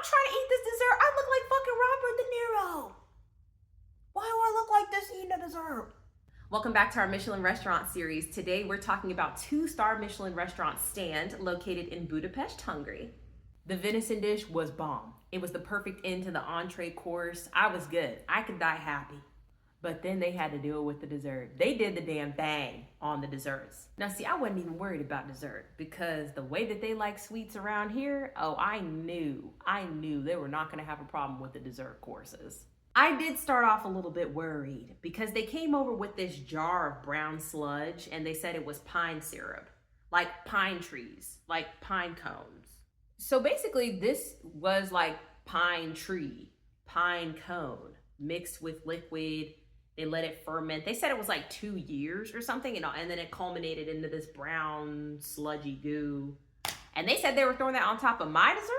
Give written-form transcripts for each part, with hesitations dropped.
trying to eat this dessert. I look like fucking Robert De Niro. Why do I look like this eating a dessert? Welcome back to our Michelin restaurant series. Today we're talking about 2-star Michelin restaurant Stand located in Budapest, Hungary. The venison dish was bomb. It was the perfect end to the entree course. I was good. I could die happy. But then they had to deal with the dessert. They did the damn thing on the desserts. Now see, I wasn't even worried about dessert because the way that they like sweets around here, oh, I knew they were not gonna have a problem with the dessert courses. I did start off a little bit worried because they came over with this jar of brown sludge and they said it was pine syrup, like pine trees, like pine cones. So basically this was like pine tree, pine cone mixed with liquid. They let it ferment. They said it was like 2 years or something, and then it culminated into this brown sludgy goo. And they said they were throwing that on top of my dessert?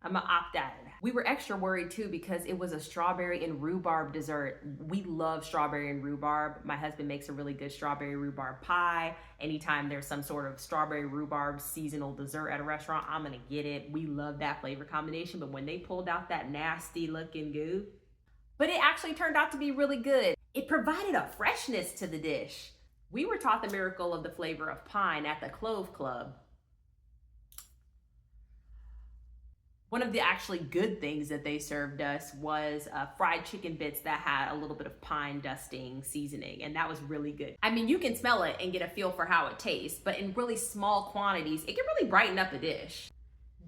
I'm gonna opt out of that. We were extra worried too because it was a strawberry and rhubarb dessert. We love strawberry and rhubarb. My husband makes a really good strawberry rhubarb pie. Anytime there's some sort of strawberry rhubarb seasonal dessert at a restaurant, I'm gonna get it. We love that flavor combination, but when they pulled out that nasty looking goo, but it actually turned out to be really good. It provided a freshness to the dish. We were taught the miracle of the flavor of pine at the Clove Club. One of the actually good things that they served us was fried chicken bits that had a little bit of pine dusting seasoning, and that was really good. I mean, you can smell it and get a feel for how it tastes, but in really small quantities, it can really brighten up a dish.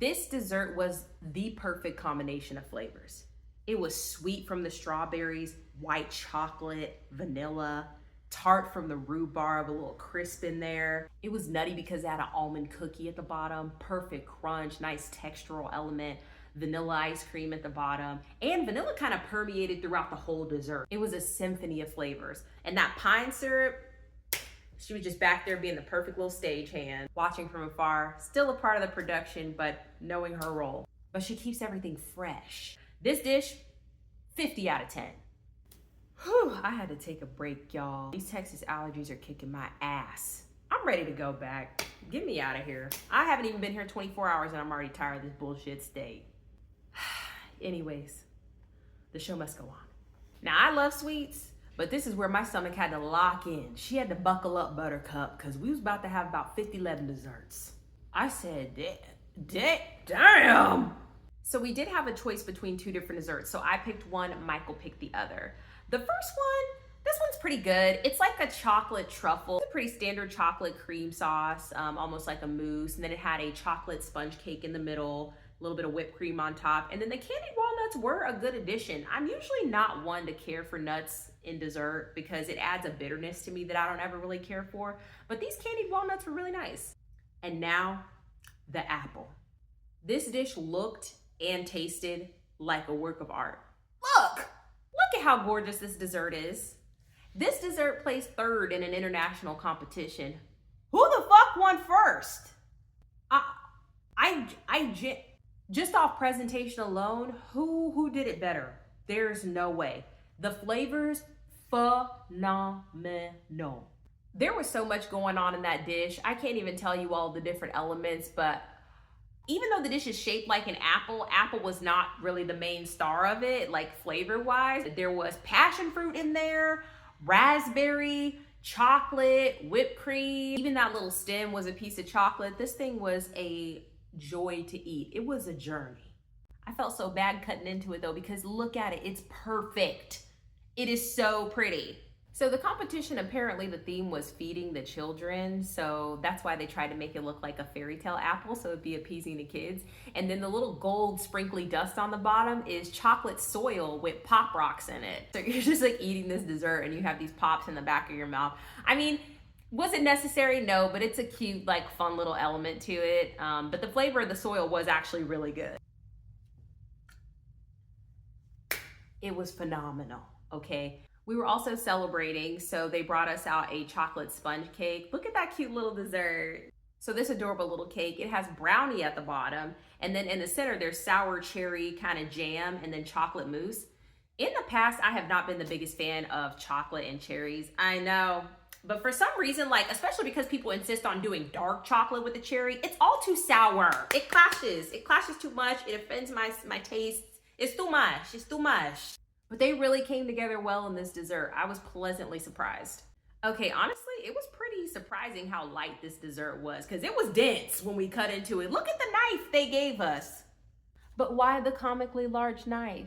This dessert was the perfect combination of flavors. It was sweet from the strawberries, white chocolate, vanilla, tart from the rhubarb, a little crisp in there. It was nutty because it had an almond cookie at the bottom, perfect crunch, nice textural element, vanilla ice cream at the bottom, and vanilla kind of permeated throughout the whole dessert. It was a symphony of flavors. And that pine syrup, she was just back there being the perfect little stagehand, watching from afar, still a part of the production, but knowing her role. But she keeps everything fresh. This dish, 50 out of 10. Whew, I had to take a break, y'all. These Texas allergies are kicking my ass. I'm ready to go back. Get me out of here. I haven't even been here 24 hours and I'm already tired of this bullshit state. Anyways, the show must go on. Now, I love sweets, but this is where my stomach had to lock in. She had to buckle up, Buttercup, because we was about to have about 11 desserts. I said, damn. So we did have a choice between 2 different desserts. So I picked one, Michael picked the other. The first one, this one's pretty good. It's like a chocolate truffle. It's a pretty standard chocolate cream sauce, almost like a mousse. And then it had a chocolate sponge cake in the middle, a little bit of whipped cream on top. And then the candied walnuts were a good addition. I'm usually not one to care for nuts in dessert because it adds a bitterness to me that I don't ever really care for. But these candied walnuts were really nice. And now, the apple. This dish looked and tasted like a work of art. Look at how gorgeous this dessert is. This dessert placed 3rd in an international competition. Who the fuck won first? Just off presentation alone, who did it better? There's no way. The flavors, phenomenal. There was so much going on in that dish. I can't even tell you all the different elements, but even though the dish is shaped like an apple, apple was not really the main star of it, like flavor-wise. There was passion fruit in there, raspberry, chocolate, whipped cream. Even that little stem was a piece of chocolate. This thing was a joy to eat. It was a journey. I felt so bad cutting into it though, because look at it, it's perfect. It is so pretty. So the competition, apparently the theme was feeding the children. So that's why they tried to make it look like a fairy tale apple. So it'd be appeasing the kids. And then the little gold sprinkly dust on the bottom is chocolate soil with pop rocks in it. So you're just like eating this dessert and you have these pops in the back of your mouth. I mean, was it necessary? No, but it's a cute, like fun little element to it. But the flavor of the soil was actually really good. It was phenomenal, okay? We were also celebrating, so they brought us out a chocolate sponge cake. Look at that cute little dessert. So this adorable little cake, it has brownie at the bottom, and then in the center, there's sour cherry kind of jam, and then chocolate mousse. In the past, I have not been the biggest fan of chocolate and cherries. I know, But for some reason, like, especially because people insist on doing dark chocolate with the cherry, it's all too sour. It clashes. It clashes too much. It offends my taste. It's too much. It's too much. But they really came together well in this dessert. I was pleasantly surprised. Okay, honestly, it was pretty surprising how light this dessert was, because it was dense when we cut into it. Look at the knife they gave us. But why the comically large knife?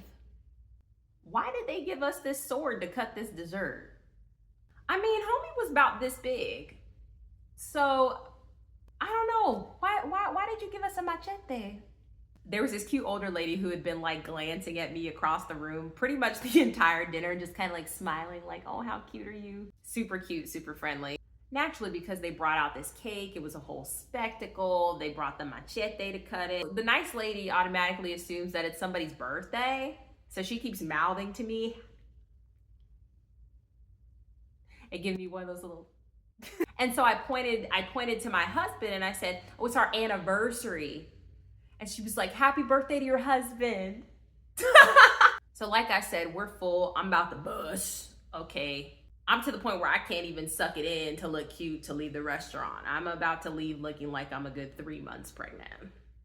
Why did they give us this sword to cut this dessert? I mean, homie was about this big. So, I don't know. Why did you give us a machete? There was this cute older lady who had been like glancing at me across the room pretty much the entire dinner, just kind of like smiling like, oh, how cute are you? Super cute, super friendly. Naturally, because they brought out this cake, it was a whole spectacle. They brought the machete to cut it. The nice lady automatically assumes that it's somebody's birthday. So she keeps mouthing to me and giving me one of those little and so I pointed to my husband and I said, oh, it's our anniversary. And she was like, happy birthday to your husband. So like I said, we're full. I'm about to bust. Okay. I'm to the point where I can't even suck it in to look cute to leave the restaurant. I'm about to leave looking like I'm a good 3 months pregnant.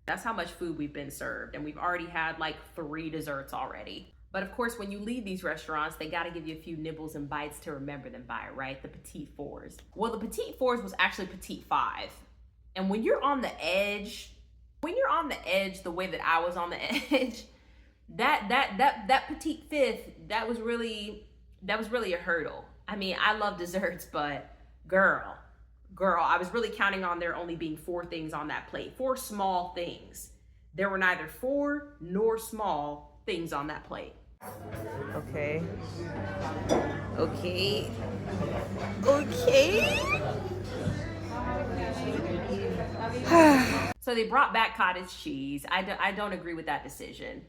That's how much food we've been served. And we've already had like 3 desserts already. But of course, when you leave these restaurants, they gotta give you a few nibbles and bites to remember them by, right? The petite fours. Well, the petite fours was actually petite 5. And when you're on the edge, the way that I was on the edge, that petite 5th, that was really a hurdle. I mean, I love desserts, but girl, I was really counting on there only being 4 things on that plate, 4 small things. There were neither 4 nor small things on that plate. Okay. So they brought back cottage cheese. I don't agree with that decision.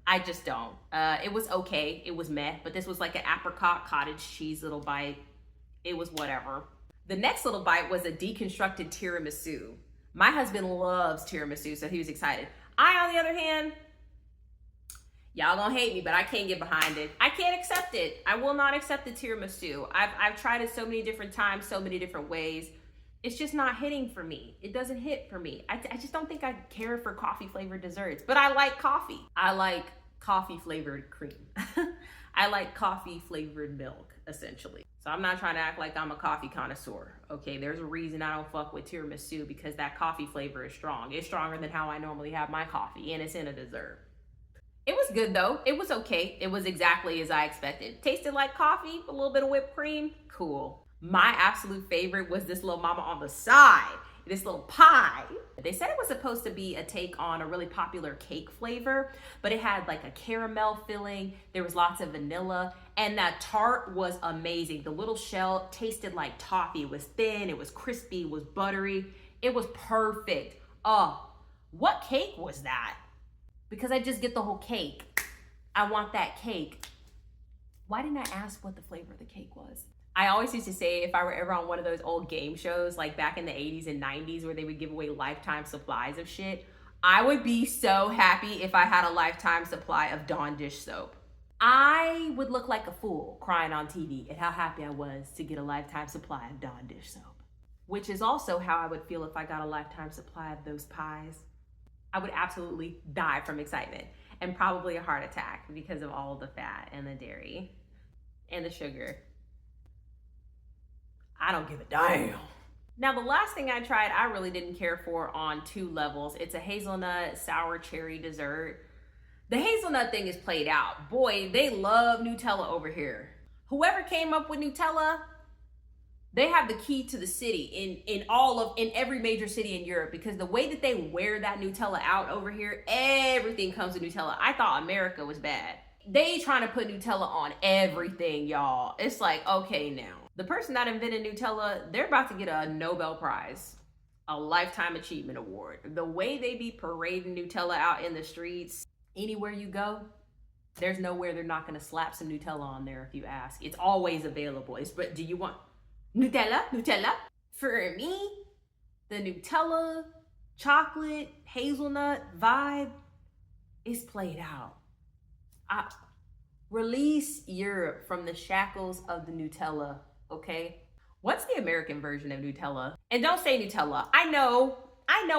I just don't. It was okay. It was meh, but this was like an apricot cottage cheese little bite. It was whatever. The next little bite was a deconstructed tiramisu. My husband loves tiramisu, so he was excited. I, on the other hand, y'all gonna hate me, but I can't get behind it. I can't accept it. I will not accept the tiramisu. I've tried it so many different times, so many different ways. It's just not hitting for me. It doesn't hit for me. I just don't think I care for coffee flavored desserts, but I like coffee. I like coffee flavored cream. I like coffee flavored milk, essentially. So I'm not trying to act like I'm a coffee connoisseur. Okay, there's a reason I don't fuck with tiramisu, because that coffee flavor is strong. It's stronger than how I normally have my coffee, and it's in a dessert. It was good though. It was okay. It was exactly as I expected. Tasted like coffee, a little bit of whipped cream. Cool. My absolute favorite was this little mama on the side, this little pie. They said it was supposed to be a take on a really popular cake flavor, but it had like a caramel filling. There was lots of vanilla, and that tart was amazing. The little shell tasted like toffee. It was thin, it was crispy, it was buttery. It was perfect. Oh, what cake was that? Because I just get the whole cake. I want that cake. Why didn't I ask what the flavor of the cake was? I always used to say, if I were ever on one of those old game shows, like back in the 80s and 90s where they would give away lifetime supplies of shit, I would be so happy if I had a lifetime supply of Dawn dish soap. I would look like a fool crying on TV at how happy I was to get a lifetime supply of Dawn dish soap. Which is also how I would feel if I got a lifetime supply of those pies. I would absolutely die from excitement and probably a heart attack because of all the fat and the dairy and the sugar. I don't give a damn. Now, the last thing I tried, I really didn't care for on 2 levels. It's a hazelnut sour cherry dessert. The hazelnut thing is played out. Boy, they love Nutella over here. Whoever came up with Nutella, they have the key to the city in every major city in Europe, because the way that they wear that Nutella out over here, everything comes with Nutella. I thought America was bad. They trying to put Nutella on everything, y'all. It's like, okay, now. The person that invented Nutella, they're about to get a Nobel Prize, a Lifetime Achievement Award. The way they be parading Nutella out in the streets, anywhere you go, there's nowhere they're not gonna slap some Nutella on there if you ask. It's always available. But do you want Nutella? For me, the Nutella, chocolate, hazelnut vibe is played out. Release Europe from the shackles of the Nutella, okay? What's the American version of Nutella? And don't say Nutella. I know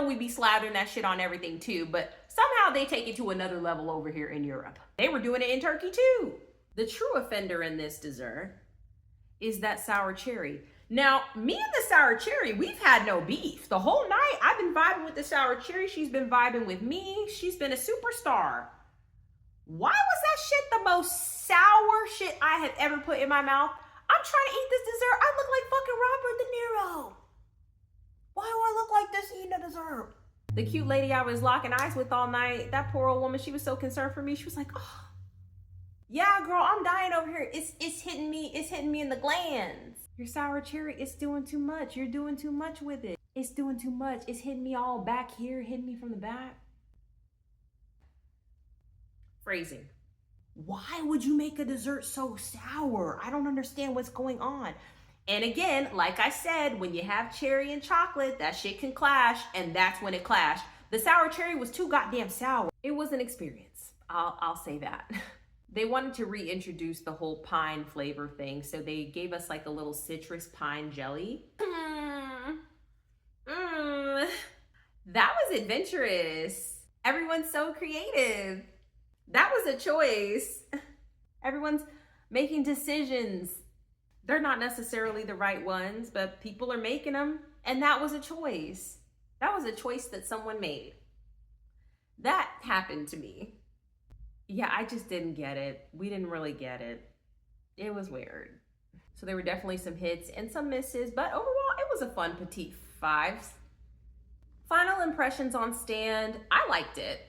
we be slathering that shit on everything too, but somehow they take it to another level over here in Europe. They were doing it in Turkey too. The true offender in this dessert is that sour cherry. Now, me and the sour cherry, we've had no beef. The whole night, I've been vibing with the sour cherry. She's been vibing with me. She's been a superstar. Why was that shit the most sour shit I have ever put in my mouth? I'm trying to eat this dessert. I look like fucking Robert De Niro. Why do I look like this eating a dessert? The cute lady I was locking eyes with all night, that poor old woman, she was so concerned for me. She was like, oh, yeah, girl, I'm dying over here. It's hitting me in the glands. Your sour cherry, it's doing too much. You're doing too much with it. It's doing too much. It's hitting me all back here, hitting me from the back. Phrasing. Why would you make a dessert so sour? I don't understand what's going on. And again, like I said, when you have cherry and chocolate, that shit can clash, and that's when it clashed. The sour cherry was too goddamn sour. It was an experience. I'll say that. They wanted to reintroduce the whole pine flavor thing, so they gave us like a little citrus pine jelly. That was adventurous. Everyone's so creative. That was a choice. Everyone's making decisions. They're not necessarily the right ones, but people are making them, and that was a choice. That was a choice that someone made. That happened to me. Yeah, I just didn't get it. We didn't really get it. It was weird. So there were definitely some hits and some misses, but overall it was a fun petite fives. Final impressions on stand, I liked it.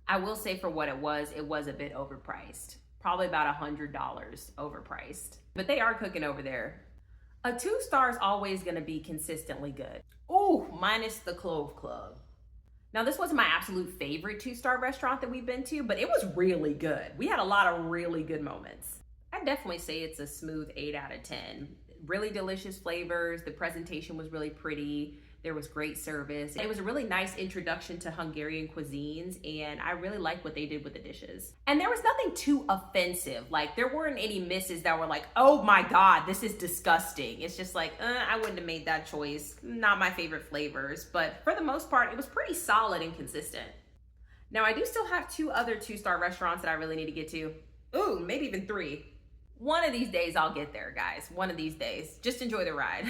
I will say for what it was a bit overpriced. Probably about $100 overpriced. But they are cooking over there. A 2-star is always gonna be consistently good. Ooh, minus the Clove Club. Now, this wasn't my absolute favorite 2-star restaurant that we've been to, but it was really good. We had a lot of really good moments. I'd definitely say it's a smooth 8 out of 10. Really delicious flavors. The presentation was really pretty. There was great service. It was a really nice introduction to Hungarian cuisines, and I really liked what they did with the dishes. And there was nothing too offensive. Like, there weren't any misses that were like, oh my God, this is disgusting. It's just like, I wouldn't have made that choice. Not my favorite flavors, but for the most part, it was pretty solid and consistent. Now, I do still have 2 other 2-star restaurants that I really need to get to. Ooh, maybe even 3. One of these days I'll get there, guys. One of these days. Just enjoy the ride.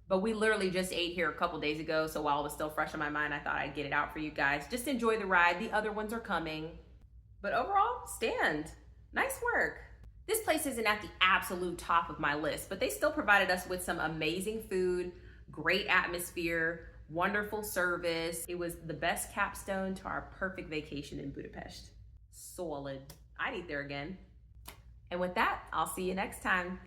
But we literally just ate here a couple days ago, so while it was still fresh in my mind, I thought I'd get it out for you guys. Just enjoy the ride. The other ones are coming. But overall, stand. Nice work. This place isn't at the absolute top of my list, but they still provided us with some amazing food, great atmosphere, wonderful service. It was the best capstone to our perfect vacation in Budapest. Solid. I'd eat there again. And with that, I'll see you next time.